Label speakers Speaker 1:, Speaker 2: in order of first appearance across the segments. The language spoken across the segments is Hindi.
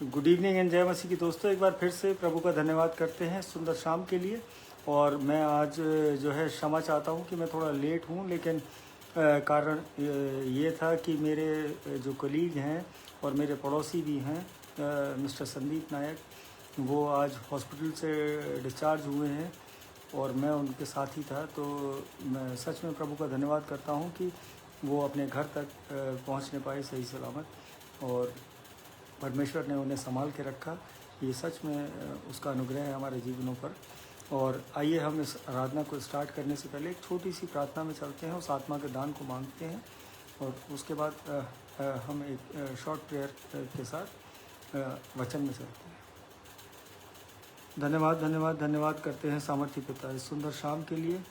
Speaker 1: गुड इवनिंग एंड जय मसीह की दोस्तों, एक बार फिर से प्रभु का धन्यवाद करते हैं सुंदर शाम के लिए। और मैं आज जो है क्षमा चाहता हूं कि मैं थोड़ा लेट हूं, लेकिन कारण ये था कि मेरे जो कलीग हैं और मेरे पड़ोसी भी हैं, मिस्टर संदीप नायक, वो आज हॉस्पिटल से डिस्चार्ज हुए हैं और मैं उनके साथ ही था। तो मैं सच में प्रभु का धन्यवाद करता हूं कि वो अपने घर तक पहुंचने पाए सही सलामत, और परमेश्वर ने उन्हें संभाल के रखा। ये सच में उसका अनुग्रह है हमारे जीवनों पर। और आइए हम इस आराधना को स्टार्ट करने से पहले एक छोटी सी प्रार्थना में चलते हैं, उस आत्मा के दान को मांगते हैं और उसके बाद हम एक शॉर्ट प्रेयर के साथ वचन में चलते हैं। धन्यवाद धन्यवाद धन्यवाद करते हैं सामर्थ्य पिता, इस सुंदर शाम के लिए,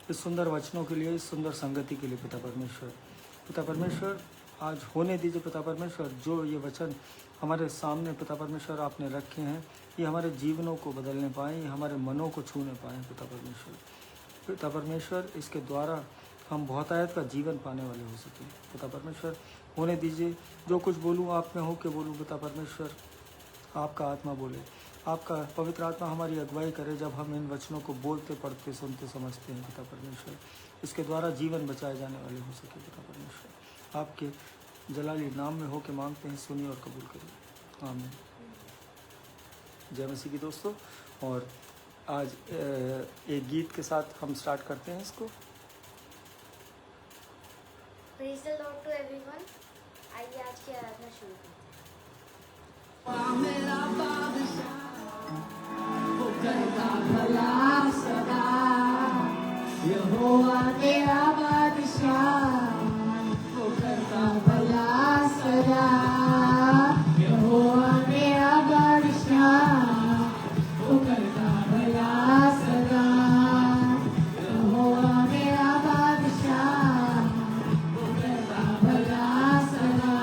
Speaker 1: इस सुंदर वचनों के लिए, इस सुंदर संगति के लिए। पिता परमेश्वर आज होने दीजिए पिता परमेश्वर, जो ये वचन हमारे सामने पिता परमेश्वर आपने रखे हैं, ये हमारे जीवनों को बदलने पाएँ, हमारे मनों को छूने पाएँ पिता परमेश्वर, इसके द्वारा हम बहुतायत का जीवन पाने वाले हो सकें। पिता परमेश्वर होने दीजिए, जो कुछ बोलूँ आप में हो के बोलूँ पिता परमेश्वर, आपका आत्मा बोले, आपका पवित्र आत्मा हमारी अगुवाई करे जब हम इन वचनों को बोलते, पढ़ते, सुनते, समझते हैं पिता परमेश्वर। इसके द्वारा जीवन बचाए जाने वाले हो सके पिता परमेश्वर। आपके जलाली नाम में हो के मांगते हैं, सुनिए और कबूल करिए, आमीन। जय मसीह की दोस्तों। और आज एक गीत के साथ हम स्टार्ट करते हैं इसको।
Speaker 2: Praise the Lord to everyone. आइए आज की आराधना शुरू करते हैं।
Speaker 3: मेरा बादशाह वो करता भला सदा, यहोवा मेरा बादशाह वो करता भला सदा, यहोवा मेरा बादशाह वो करता भला सदा, यहोवा मेरा बादशाह वो करता भला सदा,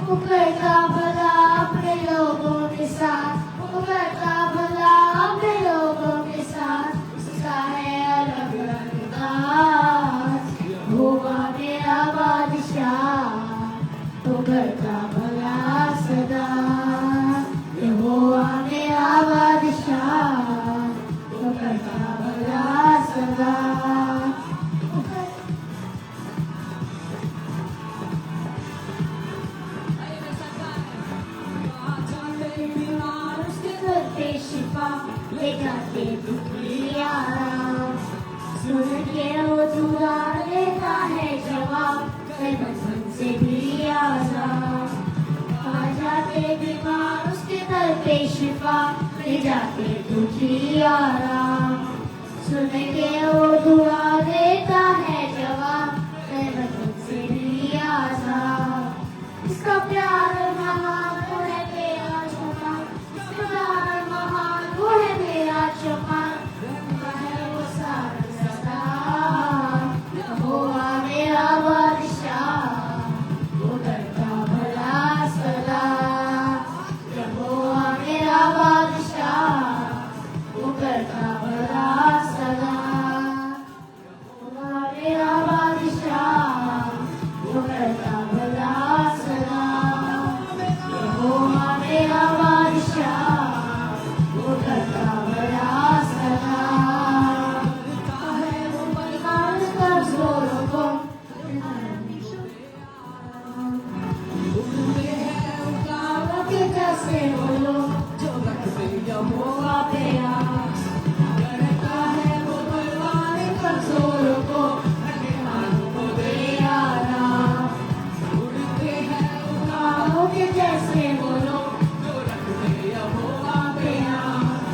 Speaker 3: वो करता भला अपने लोगों के साथ, वो करता भला अपने लोगों के साथ, उसका है अलग अंदाज, यहोवा मेरा बादशाह वो करता भला सदा, यहोवा मेरा बादशाह वो करता भला सदा। शिफा ले जाते दुखी आराम, सुन के वो चुरा लेता है जवाब, बचपन से भी आजाद। आ जाते बीमार उसके दर पे शिफा, ले जाते दुखी आराम, सुन के वो दुआ देता है जवाब, बचपन से भी आजाद। इसका प्यार महान वो है तेरा जवान, इसका प्यार महान वो है मेरा जवान, है वो सारा सदा, यहोवा मेरा बादशाह वो करता भला सदा, यहोवा मेरा बादशाह वो करता भला सदा, यहोवा मेरा बादशाह वो करता भला सदा, यहोवा मेरा बादशाह वो करता भला सदा। है वो परिवार का जोरों को उनके है उतारों के जैसे वो लोग जो रखते यहोवा पे आस, करता है वो परिवार का जोरों को हाथों को दे आराम, उनके है उतारों के जैसे वो लोग जो रखते यहोवा पे आस,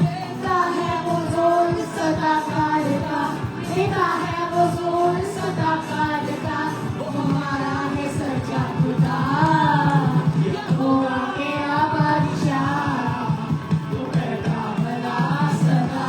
Speaker 3: देता है वो जोर सदा काल का, देता है वो जोर सदा काल का, वो हमारा है सच्चा खुदा, यहोवा मेरा बादशाह वो करता भला सदा,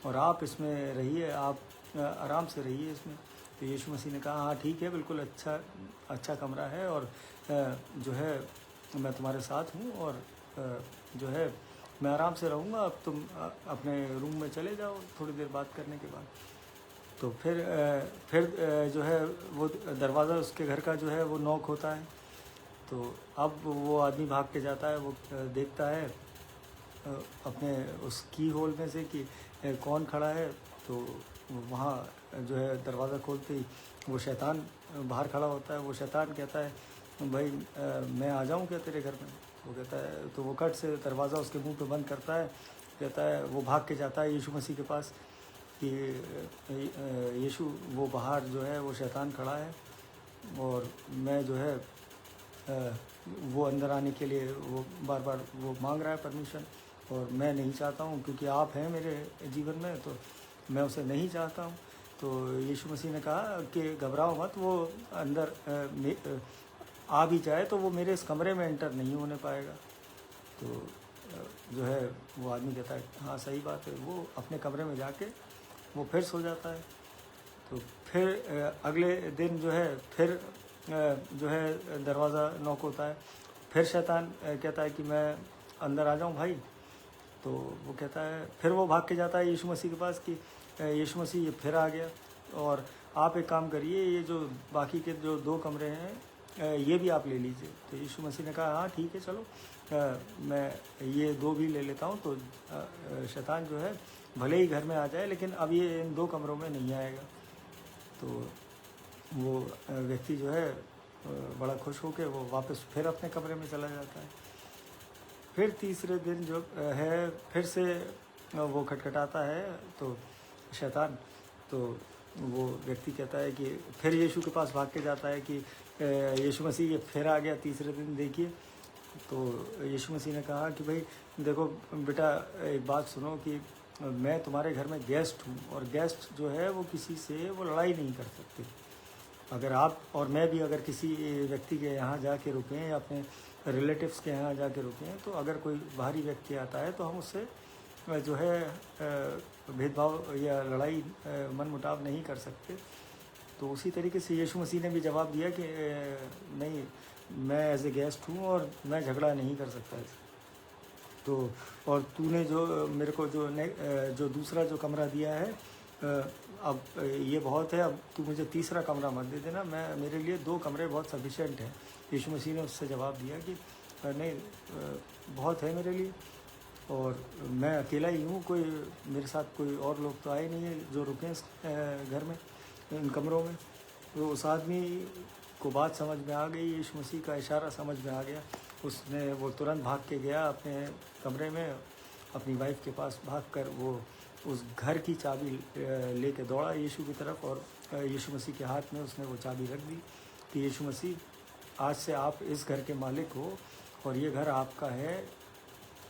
Speaker 1: और आप इसमें रहिए, आप आराम से रहिए इसमें। तो यीशु मसीह ने कहा हाँ ठीक है, बिल्कुल अच्छा कमरा है, और जो है मैं तुम्हारे साथ हूँ, और जो है मैं आराम से रहूँगा। अब तुम अपने रूम में चले जाओ थोड़ी देर बात करने के बाद। तो फिर जो है वो दरवाज़ा उसके घर का जो है वो नॉक होता है। तो अब वो आदमी भाग के जाता है, वो देखता है अपने उस की होल में से कि कौन खड़ा है। तो वहाँ जो है दरवाज़ा खोलते ही वो शैतान बाहर खड़ा होता है। वो शैतान कहता है भाई मैं आ जाऊँ क्या तेरे घर में? वो कहता है, तो वो कट से दरवाज़ा उसके मुंह पे बंद करता है। कहता है, वो भाग के जाता है यीशु मसीह के पास कि यीशु वो बाहर जो है वो शैतान खड़ा है, और मैं जो है वो अंदर आने के लिए वो बार बार वो मांग रहा है परमिशन, और मैं नहीं चाहता हूँ क्योंकि आप हैं मेरे जीवन में, तो मैं उसे नहीं चाहता हूँ। तो यीशु मसीह ने कहा कि घबराओ मत, वो अंदर आ भी जाए तो वो मेरे इस कमरे में एंटर नहीं होने पाएगा। तो जो है वो आदमी कहता है हाँ सही बात है। वो अपने कमरे में जाके वो फिर सो जाता है। तो फिर अगले दिन जो है फिर जो है दरवाज़ा नॉक होता है। फिर शैतान कहता है कि मैं अंदर आ जाऊं भाई। तो वो कहता है, फिर वो भाग के जाता है यीशु मसीह के पास कि यीशु मसीह ये फिर आ गया, और आप एक काम करिए, ये जो बाकी के जो 2 कमरे हैं ये भी आप ले लीजिए। तो यीशु मसीह ने कहा हाँ ठीक है चलो, मैं ये 2 भी ले लेता हूँ। तो शैतान जो है भले ही घर में आ जाए, लेकिन अब ये इन 2 कमरों में नहीं आएगा। तो वो व्यक्ति जो है बड़ा खुश होकर वो वापस फिर अपने कमरे में चला जाता है। फिर तीसरे दिन जो है फिर से वो खटखटाता है तो शैतान, तो वो व्यक्ति कहता है कि फिर यीशु के पास भाग के जाता है कि यीशु मसीह ये फिर आ गया तीसरे दिन देखिए। तो यीशु मसीह ने कहा कि भाई देखो बेटा, एक बात सुनो कि मैं तुम्हारे घर में गेस्ट हूँ, और गेस्ट जो है वो किसी से वो लड़ाई नहीं कर सकते। अगर आप और मैं भी अगर किसी व्यक्ति के यहाँ जाके रुकें या अपने रिलेटिव्स के यहाँ जाके रुकें, तो अगर कोई बाहरी व्यक्ति आता है तो हम उससे जो है भेदभाव या लड़ाई मनमुटाव नहीं कर सकते। तो उसी तरीके से यीशु मसीह ने भी जवाब दिया कि नहीं, मैं एज ए गेस्ट हूँ और मैं झगड़ा नहीं कर सकता है। तो और तूने जो मेरे को जो दूसरा जो कमरा दिया है, अब ये बहुत है, अब तू मुझे तीसरा कमरा मत दे देना, मेरे लिए 2 कमरे बहुत सफिशेंट हैं। यीशु मसीह ने उससे जवाब दिया कि नहीं, बहुत है मेरे लिए, और मैं अकेला ही हूँ, कोई मेरे साथ कोई और लोग तो आए नहीं है जो रुके घर में इन कमरों में। तो उस आदमी को बात समझ में आ गई, यीशु मसीह का इशारा समझ में आ गया। उसने वो तुरंत भाग के गया अपने कमरे में, अपनी वाइफ के पास भागकर वो उस घर की चाबी लेके दौड़ा यीशु की तरफ, और यीशु मसीह के हाथ में उसने वो चाबी रख दी कि यीशु मसीह आज से आप इस घर के मालिक हो और ये घर आपका है,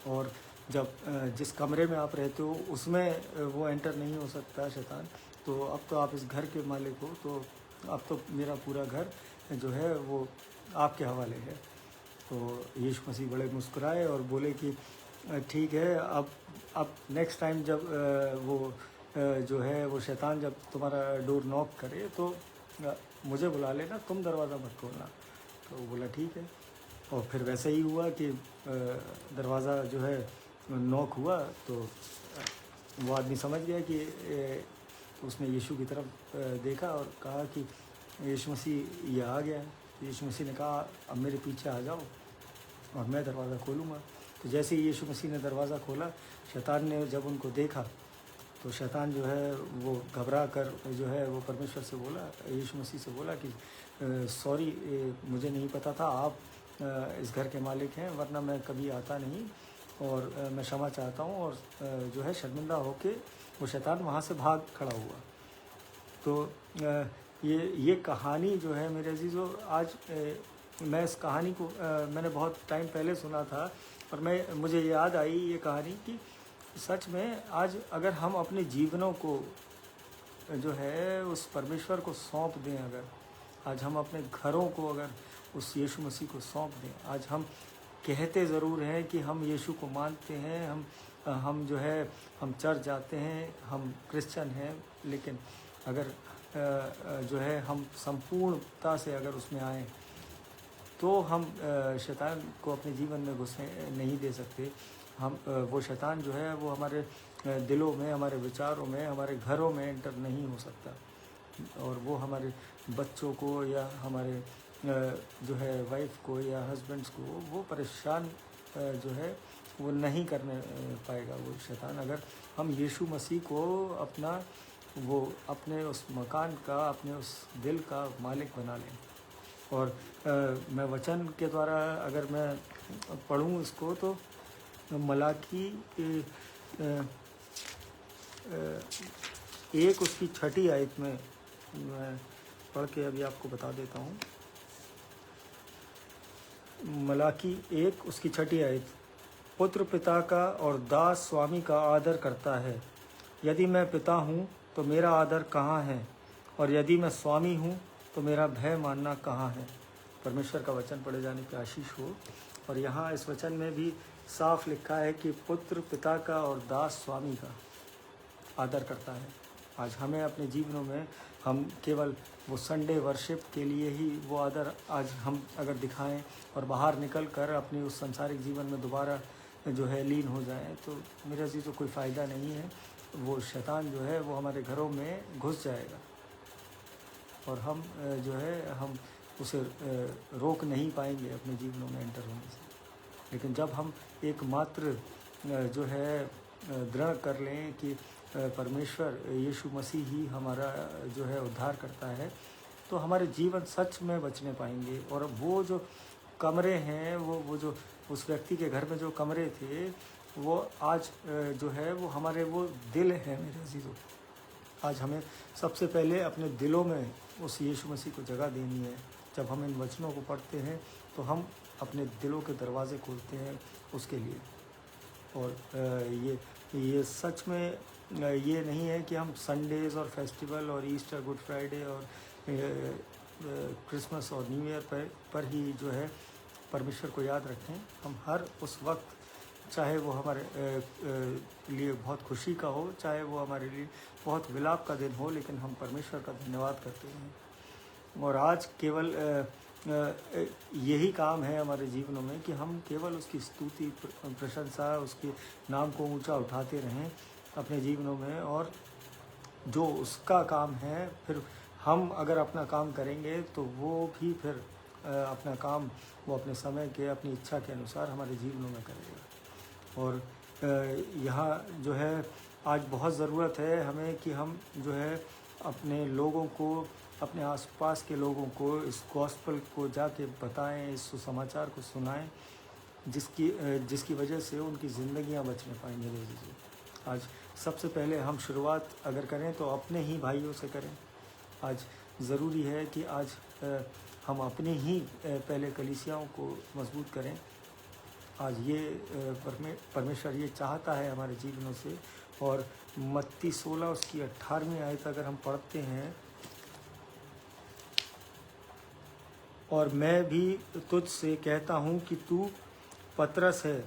Speaker 1: और जब जिस कमरे में आप रहते हो उसमें वो एंटर नहीं हो सकता शैतान। तो अब तो आप इस घर के मालिक हो, तो अब तो मेरा पूरा घर जो है वो आपके हवाले है। तो यीशु मसीह बड़े मुस्कुराए और बोले कि ठीक है, अब नेक्स्ट टाइम जब वो जो है वो शैतान जब तुम्हारा डोर नॉक करे तो मुझे बुला लेना, तुम दरवाज़ा मत खोलना। तो वो बोला ठीक है, और फिर वैसे ही हुआ कि दरवाज़ा जो है नॉक हुआ। तो वो आदमी समझ गया कि उसने यीशु की तरफ देखा और कहा कि यीशु मसीह ये आ गया है। तो यीशु मसीह ने कहा अब मेरे पीछे आ जाओ और मैं दरवाज़ा खोलूँगा। तो जैसे ही यीशु मसीह ने दरवाज़ा खोला, शैतान ने जब उनको देखा तो शैतान जो है वो घबरा कर जो है वो परमेश्वर से बोला, यीशु मसीह से बोला कि सॉरी, मुझे नहीं पता था आप इस घर के मालिक हैं, वरना मैं कभी आता नहीं, और मैं क्षमा चाहता हूँ। और जो है शर्मिंदा होके वो शैतान वहाँ से भाग खड़ा हुआ। तो ये कहानी जो है मेरे अजीज़ों, आज मैं इस कहानी को मैंने बहुत टाइम पहले सुना था, और मुझे याद आई ये कहानी कि सच में आज अगर हम अपने जीवनों को जो है उस परमेश्वर को सौंप दें, अगर आज हम अपने घरों को अगर उस यीशु मसीह को सौंप दें, आज हम कहते ज़रूर हैं कि हम यीशु को मानते हैं, हम हम जो है हम चर्च जाते हैं, हम क्रिश्चियन हैं, लेकिन अगर जो है हम संपूर्णता से अगर उसमें आएँ तो हम शैतान को अपने जीवन में घुसने नहीं दे सकते। हम वो शैतान जो है वो हमारे दिलों में, हमारे विचारों में, हमारे घरों में एंटर नहीं हो सकता, और वो हमारे बच्चों को या हमारे जो है वाइफ को या हस्बैंड्स को वो परेशान जो है वो नहीं करने पाएगा वो शैतान, अगर हम यीशु मसीह को अपना वो अपने उस मकान का, अपने उस दिल का मालिक बना लें। और मैं वचन के द्वारा अगर मैं पढ़ूँ इसको तो मलाकी 1 उसकी 6 आयत में मैं पढ़ के अभी आपको बता देता हूँ। मलाकी 1 उसकी 6 आयत, पुत्र पिता का और दास स्वामी का आदर करता है। यदि मैं पिता हूँ तो मेरा आदर कहाँ है, और यदि मैं स्वामी हूँ तो मेरा भय मानना कहाँ है। परमेश्वर का वचन पढ़े जाने की आशीष हो। और यहाँ इस वचन में भी साफ लिखा है कि पुत्र पिता का और दास स्वामी का आदर करता है। आज हमें अपने जीवनों में हम केवल वो संडे वर्शिप के लिए ही वो आदर आज हम अगर दिखाएं और बाहर निकल कर अपनी उस संसारिक जीवन में दोबारा जो है लीन हो जाएं, तो मेरे जी तो कोई फ़ायदा नहीं है। वो शैतान जो है वो हमारे घरों में घुस जाएगा और हम जो है हम उसे रोक नहीं पाएंगे अपने जीवनों में एंटर होने से। लेकिन जब हम एकमात्र जो है दृढ़ कर लें कि परमेश्वर यीशु मसीह ही हमारा जो है उद्धार करता है, तो हमारे जीवन सच में बचने पाएंगे। और वो जो कमरे हैं, वो जो उस व्यक्ति के घर में जो कमरे थे, वो आज जो है वो हमारे वो दिल हैं मेरे अजीज़ों। आज हमें सबसे पहले अपने दिलों में उस यीशु मसीह को जगह देनी है। जब हम इन वचनों को पढ़ते हैं तो हम अपने दिलों के दरवाज़े खोलते हैं उसके लिए। और ये सच में ये नहीं है कि हम संडेज़ और फेस्टिवल और ईस्टर, गुड फ्राइडे और क्रिसमस और न्यू ईयर पर ही जो है परमेश्वर को याद रखें। हम हर उस वक्त, चाहे वो हमारे लिए बहुत खुशी का हो, चाहे वो हमारे लिए बहुत विलाप का दिन हो, लेकिन हम परमेश्वर का धन्यवाद करते हैं। और आज केवल यही काम है हमारे जीवनों में कि हम केवल उसकी स्तुति, प्रशंसा, उसके नाम को ऊंचा उठाते रहें अपने जीवनों में। और जो उसका काम है, फिर हम अगर अपना काम करेंगे तो वो भी फिर अपना काम वो अपने समय के, अपनी इच्छा के अनुसार हमारे जीवनों में करेगा। और यहाँ जो है आज बहुत ज़रूरत है हमें कि हम जो है अपने लोगों को, अपने आसपास के लोगों को इस गॉस्पल को जाके बताएं, इस सुसमाचार को सुनाएं, जिसकी वजह से उनकी ज़िंदगियां बचने पाएंगे। आज सबसे पहले हम शुरुआत अगर करें तो अपने ही भाइयों से करें। आज ज़रूरी है कि आज हम अपने ही पहले कलीसियाओं को मजबूत करें। आज ये परमेश्वर ये चाहता है हमारे जीवनों से। और मत्ती 16 उसकी 18वीं आयत अगर हम पढ़ते हैं, और मैं भी तुझसे कहता हूँ कि तू पतरस है,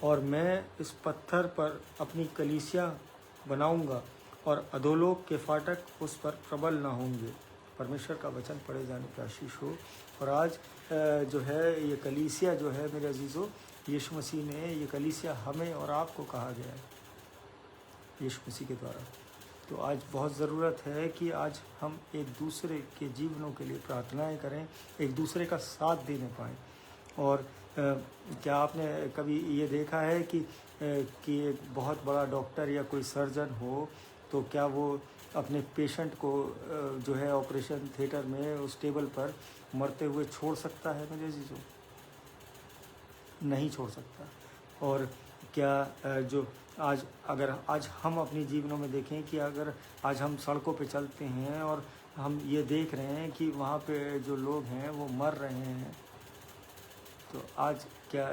Speaker 1: और मैं इस पत्थर पर अपनी कलीसिया बनाऊंगा, और अधोलोक के फाटक उस पर प्रबल ना होंगे। परमेश्वर का वचन पढ़े जाने की आशीष हो। और आज जो है ये कलीसिया जो है मेरे अजीज़ों, यीशु मसीह ने ये कलीसिया हमें और आपको कहा गया है यीशु मसीह के द्वारा। तो आज बहुत ज़रूरत है कि आज हम एक दूसरे के जीवनों के लिए प्रार्थनाएं करें, एक दूसरे का साथ देने पाएँ। और क्या आपने कभी ये देखा है कि एक बहुत बड़ा डॉक्टर या कोई सर्जन हो तो क्या वो अपने पेशेंट को जो है ऑपरेशन थिएटर में उस टेबल पर मरते हुए छोड़ सकता है मेरे अजीज़ों? नहीं छोड़ सकता। और क्या जो आज हम अपने जीवनों में देखें कि अगर आज हम सड़कों पे चलते हैं और हम ये देख रहे हैं कि वहाँ पे जो लोग हैं वो मर रहे हैं, तो आज क्या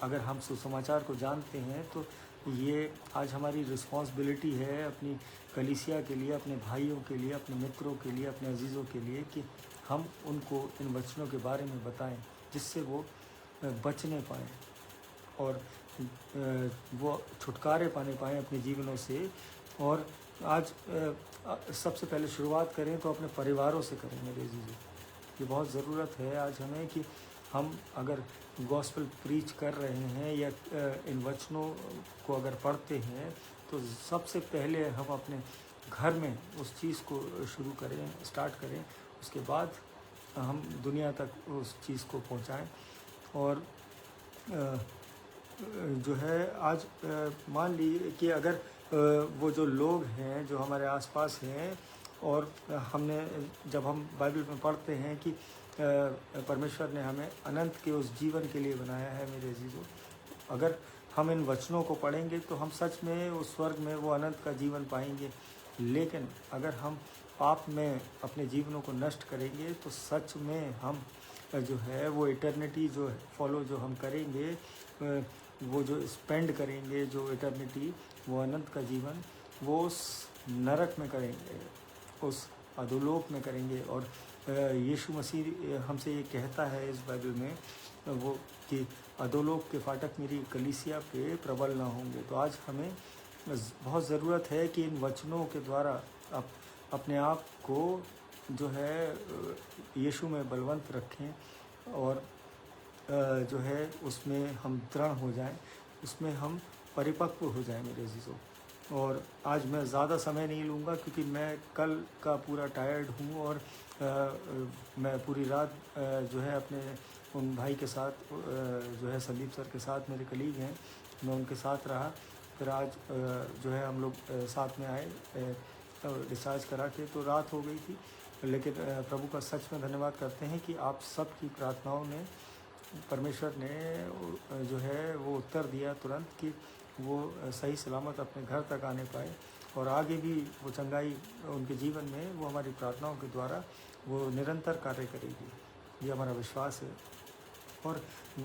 Speaker 1: अगर हम सुसमाचार को जानते हैं तो ये आज हमारी रिस्पॉन्सिबिलिटी है अपनी कलीसिया के लिए, अपने भाइयों के लिए, अपने मित्रों के लिए, अपने अजीज़ों के लिए कि हम उनको इन वचनों के बारे में बताएं जिससे वो बचने पाएँ। और वो छुटकारे पाने पाएँ अपने जीवनों से। और आज सबसे पहले शुरुआत करें तो अपने परिवारों से करें मेरे अज़ीज़ों। ये बहुत ज़रूरत है आज हमें कि हम अगर गॉस्पेल प्रीच कर रहे हैं या इन वचनों को अगर पढ़ते हैं तो सबसे पहले हम अपने घर में उस चीज़ को शुरू करें, स्टार्ट करें, उसके बाद हम दुनिया तक उस चीज़ को पहुंचाएं। और जो है आज मान लीजिए कि अगर वो जो लोग हैं जो हमारे आसपास हैं, और हमने जब हम बाइबल में पढ़ते हैं कि परमेश्वर ने हमें अनंत के उस जीवन के लिए बनाया है मेरे अज़ीज़ों, अगर हम इन वचनों को पढ़ेंगे तो हम सच में उस स्वर्ग में वो अनंत का जीवन पाएंगे। लेकिन अगर हम पाप में अपने जीवनों को नष्ट करेंगे तो सच में हम जो है वो इटर्निटी जो फॉलो जो हम करेंगे, वो जो स्पेंड करेंगे, जो इटर्निटी, वो अनंत का जीवन, वो उस नरक में करेंगे, उस अधोलोक में करेंगे। और यीशु मसीह हमसे ये कहता है इस बाइबल में वो कि अधोलोक के फाटक मेरी कलीसिया पे प्रबल ना होंगे। तो आज हमें बहुत ज़रूरत है कि इन वचनों के द्वारा अपने आप को जो है यीशु में बलवंत रखें और जो है उसमें हम दृढ़ हो जाएं, उसमें हम परिपक्व हो जाएं मेरे अज़ीज़ों। और आज मैं ज़्यादा समय नहीं लूँगा क्योंकि मैं कल का पूरा टायर्ड हूँ और मैं पूरी रात जो है अपने उन भाई के साथ जो है संदीप सर के साथ, मेरे कलीग हैं, मैं उनके साथ रहा। फिर आज जो है हम लोग साथ में आए डिस्चार्ज करा के, तो रात हो गई थी। लेकिन प्रभु का सच में धन्यवाद करते हैं कि आप सब की प्रार्थनाओं ने, परमेश्वर ने जो है वो उत्तर दिया तुरंत कि वो सही सलामत अपने घर तक आने पाए और आगे भी वो चंगाई उनके जीवन में वो हमारी प्रार्थनाओं के द्वारा वो निरंतर कार्य करेगी, ये हमारा विश्वास है। और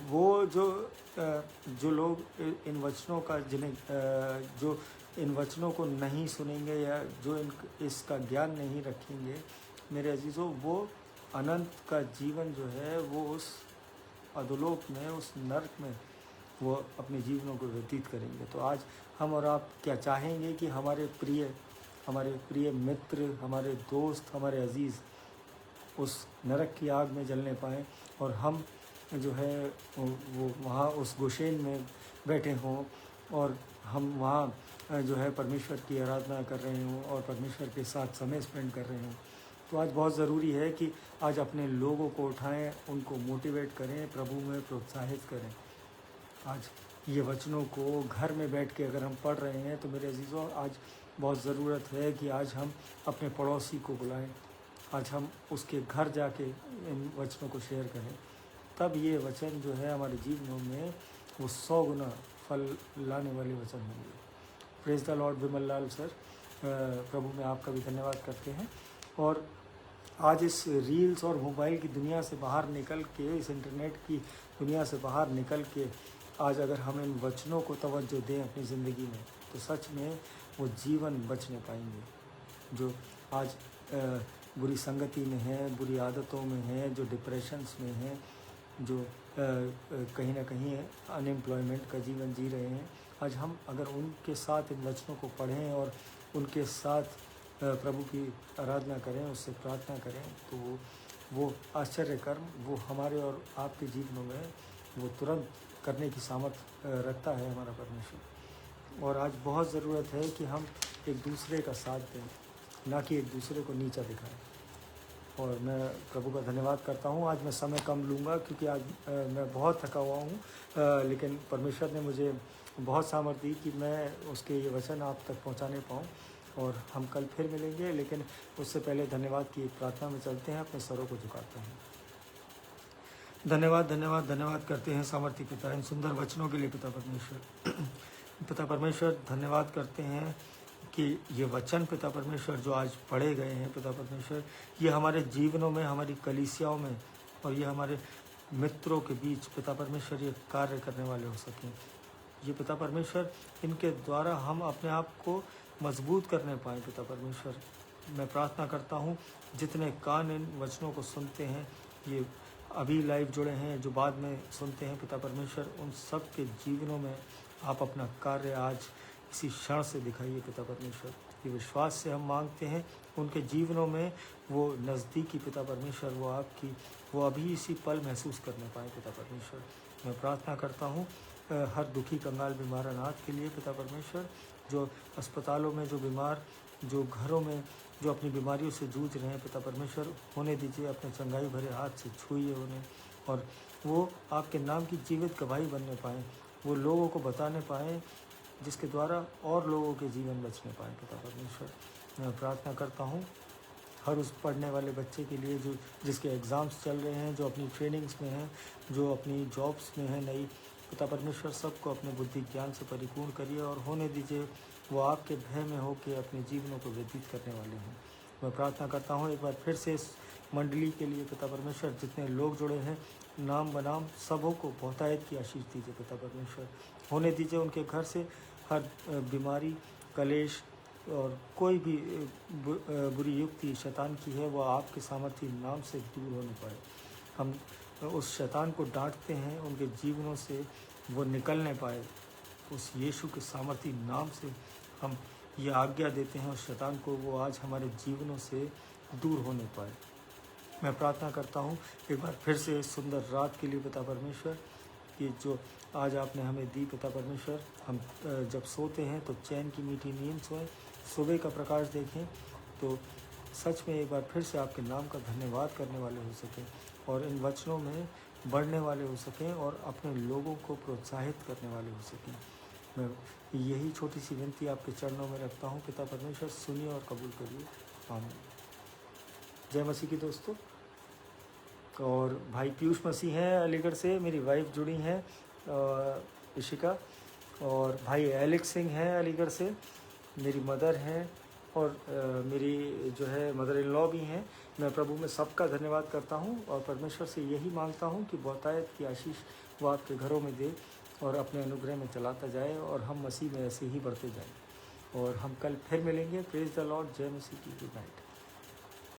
Speaker 1: वो जो लोग इन वचनों का जो इन वचनों को नहीं सुनेंगे या जो इसका ज्ञान नहीं रखेंगे मेरे अजीज़ों, वो अनंत का जीवन जो है वो उस अधोलोक में, उस नरक में वो अपने जीवनों को व्यतीत करेंगे। तो आज हम और आप क्या चाहेंगे कि हमारे प्रिय मित्र, हमारे दोस्त, हमारे अजीज़ उस नरक की आग में जलने पाएँ और हम जो है वो वहाँ उस गोशेन में बैठे हों और हम वहाँ जो है परमेश्वर की आराधना कर रहे हों और परमेश्वर के साथ समय स्पेंड कर रहे हों। तो आज बहुत ज़रूरी है कि आज अपने लोगों को उठाएं, उनको मोटिवेट करें, प्रभु में प्रोत्साहित करें। आज ये वचनों को घर में बैठ के अगर हम पढ़ रहे हैं तो मेरे अजीज़ों आज बहुत ज़रूरत है कि आज हम अपने पड़ोसी को बुलाएं, आज हम उसके घर जाके इन वचनों को शेयर करें। तब ये वचन जो है हमारे जीवनों में वो 100 गुना फल लाने वाले वचन होंगे। Praise the lord Vimal Lal sir, प्रभु में आपका भी धन्यवाद करते हैं। और आज इस रील्स और मोबाइल की दुनिया से बाहर निकल के, इस इंटरनेट की दुनिया से बाहर निकल के आज अगर हम इन वचनों को तवज्जो दें अपनी ज़िंदगी में तो सच में वो जीवन बचने पाएंगे। जो आज बुरी संगति में है, बुरी आदतों में है, जो डिप्रेशंस में है, जो कहीं ना कहीं अनएम्प्लॉयमेंट का जीवन जी रहे हैं, आज हम अगर उनके साथ इन वचनों को पढ़ें और उनके साथ प्रभु की आराधना करें, उससे प्रार्थना करें, तो वो आश्चर्य कर्म वो हमारे और आपके जीवनों में वो तुरंत करने की सामर्थ्य रखता है हमारा परमेश्वर। और आज बहुत ज़रूरत है कि हम एक दूसरे का साथ दें, ना कि एक दूसरे को नीचा दिखाएं। और मैं प्रभु का धन्यवाद करता हूँ। आज मैं समय कम लूँगा क्योंकि आज मैं बहुत थका हुआ हूँ, लेकिन परमेश्वर ने मुझे बहुत सामर्थ्य दी कि मैं उसके ये वचन आप तक पहुँचाने पाऊँ। और हम कल फिर मिलेंगे, लेकिन उससे पहले धन्यवाद की प्रार्थना में चलते हैं, अपने सरों को झुकाते हैं। धन्यवाद धन्यवाद धन्यवाद करते हैं सामर्थ्य पिता इन सुंदर वचनों के लिए। पिता परमेश्वर धन्यवाद करते हैं कि ये वचन पिता परमेश्वर जो आज पढ़े गए हैं पिता परमेश्वर, ये हमारे जीवनों में, हमारी कलीसियाओं में और ये हमारे मित्रों के बीच पिता परमेश्वर ये कार्य करने वाले हो सकें। ये पिता परमेश्वर इनके द्वारा हम अपने आप को मजबूत करने पाएँ। पिता परमेश्वर मैं प्रार्थना करता हूँ जितने कान इन वचनों को सुनते हैं, ये अभी लाइव जुड़े हैं, जो बाद में सुनते हैं पिता परमेश्वर, उन सब के जीवनों में आप अपना कार्य आज इसी क्षण से दिखाइए पिता परमेश्वर। ये विश्वास से हम मांगते हैं, उनके जीवनों में वो नज़दीकी पिता परमेश्वर, वो अभी इसी पल महसूस करने पाए पिता परमेश्वर। मैं प्रार्थना करता हूँ हर दुखी कंगाल बीमार अनाथ के लिए पिता परमेश्वर, जो अस्पतालों में, जो बीमार, जो घरों में, जो अपनी बीमारियों से जूझ रहे हैं पिता परमेश्वर, होने दीजिए, अपने चंगाई भरे हाथ से छूइए उन्हें, और वो आपके नाम की जीवित गवाही बनने पाएँ, वो लोगों को बताने पाएँ, जिसके द्वारा और लोगों के जीवन बचने पाए पिता परमेश्वर। मैं प्रार्थना करता हूँ हर उस पढ़ने वाले बच्चे के लिए जो जिसके एग्ज़ाम्स चल रहे हैं, जो अपनी ट्रेनिंग्स में हैं, जो अपनी जॉब्स में है नई, पिता परमेश्वर सबको अपने बुद्धि ज्ञान से परिपूर्ण करिए और होने दीजिए वो आपके भय में हो के अपने जीवनों को व्यतीत करने वाले हों। मैं प्रार्थना करता हूँ एक बार फिर से इस मंडली के लिए पिता परमेश्वर, जितने लोग जुड़े हैं नाम बनाम सबों को बहुतायत की आशीष दीजिए पिता परमेश्वर। होने दीजिए उनके घर से हर बीमारी, कलेश और कोई भी बुरी युक्ति शैतान की है, वह आपके सामर्थ्य नाम से दूर होने पाए। हम उस शैतान को डांटते हैं, उनके जीवनों से वो निकलने पाए। उस यीशु के सामर्थ्य नाम से हम ये आज्ञा देते हैं उस शैतान को, वो आज हमारे जीवनों से दूर होने पाए। मैं प्रार्थना करता हूँ एक बार फिर से इस सुंदर रात के लिए पिता परमेश्वर, कि जो आज आपने हमें दी पिता परमेश्वर, हम जब सोते हैं तो चैन की मीठी नींद सोएं, सुबह का प्रकाश देखें तो सच में एक बार फिर से आपके नाम का धन्यवाद करने वाले हो सकें और इन वचनों में बढ़ने वाले हो सकें और अपने लोगों को प्रोत्साहित करने वाले हो सकें। मैं यही छोटी सी विनती आपके चरणों में रखता हूँ पिता परमेश्वर, सुनिए और कबूल करिए। आमीन। जय मसीह की दोस्तों। और भाई पीयूष मसीह हैं अलीगढ़ से, मेरी वाइफ जुड़ी हैं इशिका, और भाई एलेक्स सिंह हैं अलीगढ़ से, मेरी मदर हैं, और मेरी जो है मदर इन लॉ भी हैं। मैं प्रभु में सबका धन्यवाद करता हूं और परमेश्वर से यही मांगता हूं कि बहुतायत की आशीष वो आपके घरों में दे और अपने अनुग्रह में चलाता जाए और हम मसीह में ऐसे ही बढ़ते जाएं। और हम कल फिर मिलेंगे। Praise the Lord. जय मसीह की। Good night.